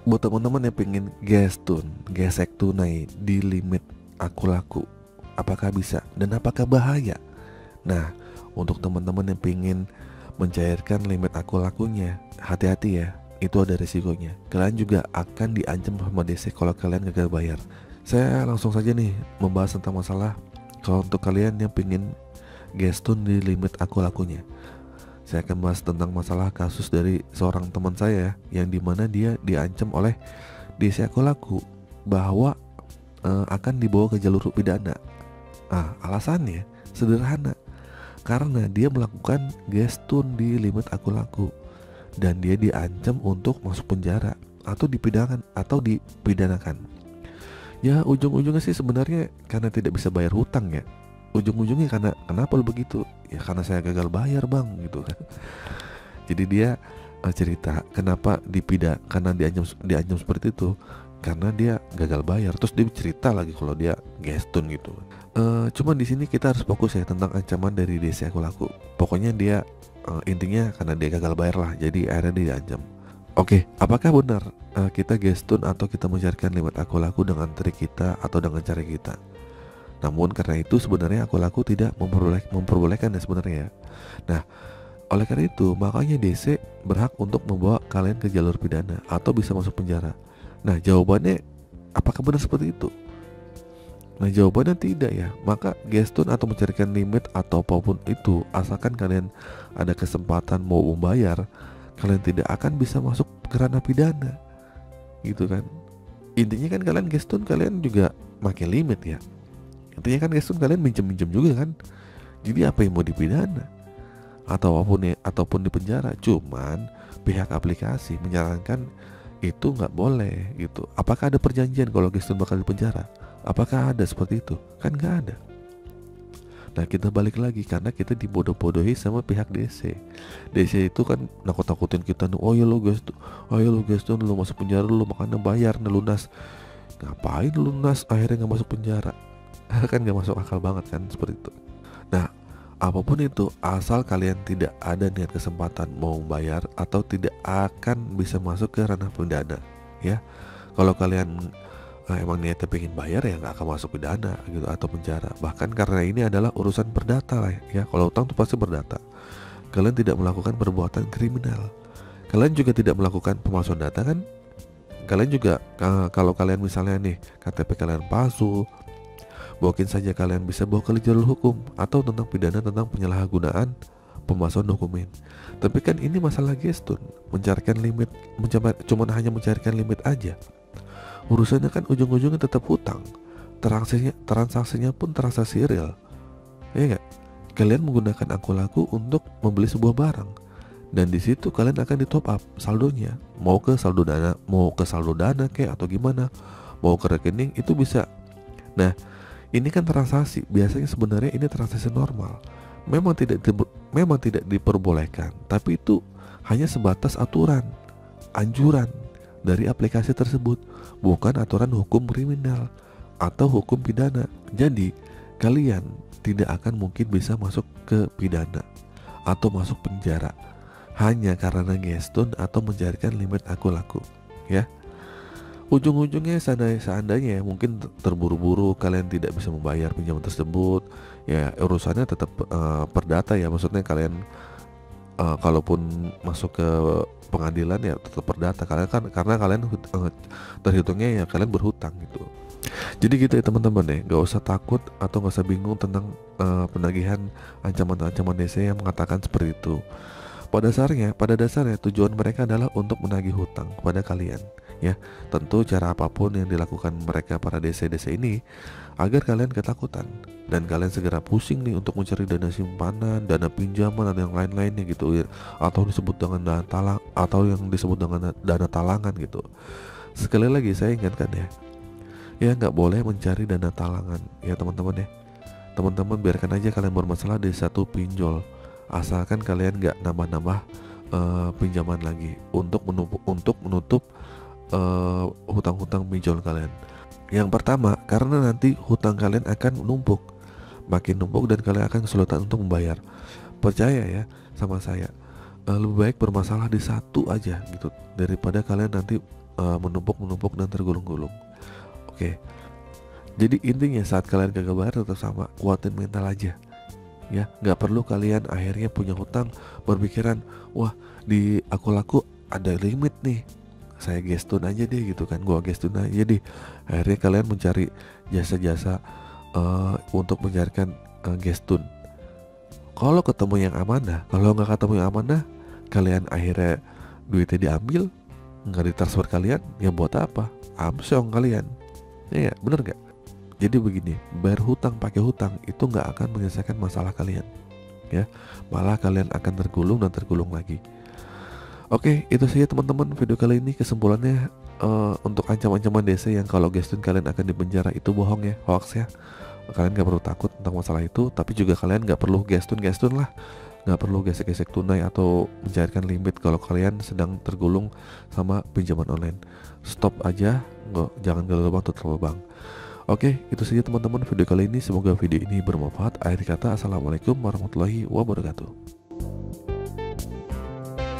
buat teman-teman yang pengen gesek tunai di limit aku laku, apakah bisa dan apakah bahaya? Nah, untuk teman-teman yang pengen mencairkan limit aku lakunya, hati-hati ya, itu ada resikonya. Kalian juga akan diancam sama DC kalau kalian gagal bayar. Saya langsung saja nih membahas tentang masalah kalau untuk kalian yang pengen gestun di limit aku lakunya. Saya akan bahas tentang masalah kasus dari seorang teman saya yang dimana dia diancam oleh DC aku laku bahwa akan dibawa ke jalur pidana. Alasannya sederhana, karena dia melakukan gestun di limit aku laku dan dia diancam untuk masuk penjara atau dipidanakan. Ya ujung-ujungnya sih sebenarnya karena tidak bisa bayar hutang ya. Ujung-ujungnya karena kenapa lu begitu? Ya karena saya gagal bayar bang gitu kan. Jadi dia cerita kenapa karena diancam seperti itu karena dia gagal bayar. Terus dia cerita lagi kalau dia gestun gitu. Cuman di sini kita harus fokus ya tentang ancaman dari DC aku laku. Pokoknya dia intinya karena dia gagal bayar lah, jadi akhirnya dia diancam. Oke, apakah benar kita gestun atau kita mencarikan limit aku laku dengan trik kita atau dengan cara kita? Namun karena itu sebenarnya aku laku tidak memperbolehkan ya sebenarnya ya. Nah, oleh karena itu makanya DC berhak untuk membawa kalian ke jalur pidana atau bisa masuk penjara. Nah, jawabannya apakah benar seperti itu? Nah, jawabannya tidak ya. Maka gestun atau mencarikan limit atau apapun itu, asalkan kalian ada kesempatan mau membayar, kalian tidak akan bisa masuk ke ranah pidana. Gitu kan. Intinya kan kalian gestun, kalian juga makin limit ya. Intinya kan gestun kalian minjem-minjem juga kan. Jadi apa yang mau dipidana ataupun di penjara? Cuman pihak aplikasi menyarankan itu nggak boleh gitu. Apakah ada perjanjian kalau gestun bakal di penjara? Apakah ada seperti itu? Kan nggak ada. Nah, kita balik lagi karena kita dibodoh-bodohi sama pihak DC. DC itu kan nakut-nakutin kita, oh ya lo gestun, lo masuk penjara, lo makanya bayar nih lunas. Ngapain lunas akhirnya nggak masuk penjara? Kan gak masuk akal banget kan seperti itu. Nah, apapun itu, asal kalian tidak ada niat kesempatan mau bayar atau tidak akan bisa masuk ke ranah pidana ya. Kalau kalian emang niatnya pengen bayar ya nggak akan masuk pidana gitu atau penjara. Bahkan karena ini adalah urusan perdata lah ya. Kalau utang tuh pasti perdata. Kalian tidak melakukan perbuatan kriminal. Kalian juga tidak melakukan pemalsuan data kan. Kalian juga kalau kalian misalnya nih KTP kalian palsu, mungkin saja kalian bisa bawa ke jalur hukum atau tentang pidana tentang penyalahgunaan pemalsuan dokumen. Tapi kan ini masalah gestun, mencarikan limit, cuman hanya mencarikan limit aja. Urusannya kan ujung-ujungnya tetap hutang. Transaksinya pun transaksi real. Ya enggak? Kalian menggunakan aku laku untuk membeli sebuah barang. Dan di situ kalian akan di top up saldonya. Mau ke saldo dana kayak atau gimana? Mau ke rekening itu bisa. Nah, ini kan transaksi, biasanya sebenarnya ini transaksi normal. Memang tidak diperbolehkan, tapi itu hanya sebatas aturan, anjuran dari aplikasi tersebut, bukan aturan hukum kriminal atau hukum pidana. Jadi, kalian tidak akan mungkin bisa masuk ke pidana atau masuk penjara hanya karena gestun atau mencarikan limit aku laku, ya. Ujung-ujungnya seandainya mungkin terburu-buru kalian tidak bisa membayar pinjaman tersebut, ya urusannya tetap perdata ya. Maksudnya kalian kalaupun masuk ke pengadilan ya tetap perdata kalian kan, karena kalian terhitungnya ya kalian berhutang gitu. Jadi gitu ya teman-teman ya, gak usah takut atau gak usah bingung tentang penagihan ancaman-ancaman DC yang mengatakan seperti itu. Pada dasarnya tujuan mereka adalah untuk menagih hutang kepada kalian. Ya, tentu cara apapun yang dilakukan mereka para DC-DC ini agar kalian ketakutan dan kalian segera pusing nih untuk mencari dana simpanan, dana pinjaman dan yang lain-lainnya gitu ya, atau disebut dengan dana talang atau yang disebut dengan dana talangan gitu. Sekali lagi saya ingatkan ya nggak boleh mencari dana talangan ya teman-teman ya. Teman-teman biarkan aja kalian bermasalah di satu pinjol, asalkan kalian nggak nambah-nambah pinjaman lagi untuk menutup hutang-hutang pinjol kalian. Yang pertama, karena nanti hutang kalian akan makin numpuk dan kalian akan kesulitan untuk membayar. Percaya ya sama saya, lebih baik bermasalah di satu aja gitu daripada kalian nanti menumpuk dan tergulung-gulung. Oke, jadi intinya saat kalian gagal bayar tetap sama, kuatin mental aja ya. Nggak perlu kalian akhirnya punya hutang berpikiran, wah di aku laku ada limit nih, saya gestun aja deh gitu kan, gua gestun aja deh. Akhirnya kalian mencari jasa-jasa untuk mencarikan gestun. Kalau ketemu yang amanah, kalau nggak ketemu yang amanah, kalian akhirnya duitnya diambil, nggak ditransfer kalian, ya buat apa? Amsyong kalian, ya bener nggak? Jadi begini, bayar hutang pakai hutang itu nggak akan menyelesaikan masalah kalian, ya. Malah kalian akan tergulung dan tergulung lagi. Oke, itu saja teman-teman video kali ini. Kesimpulannya untuk ancaman-ancaman DC yang kalau gestun kalian akan dipenjara itu bohong ya, hoax ya. Kalian nggak perlu takut tentang masalah itu, tapi juga kalian nggak perlu gestun lah, nggak perlu gesek-gesek tunai atau mencairkan limit kalau kalian sedang tergulung sama pinjaman online. Stop aja, jangan gali lubang tutup lubang. Oke, itu saja teman-teman video kali ini. Semoga video ini bermanfaat. Akhir kata, assalamualaikum warahmatullahi wabarakatuh.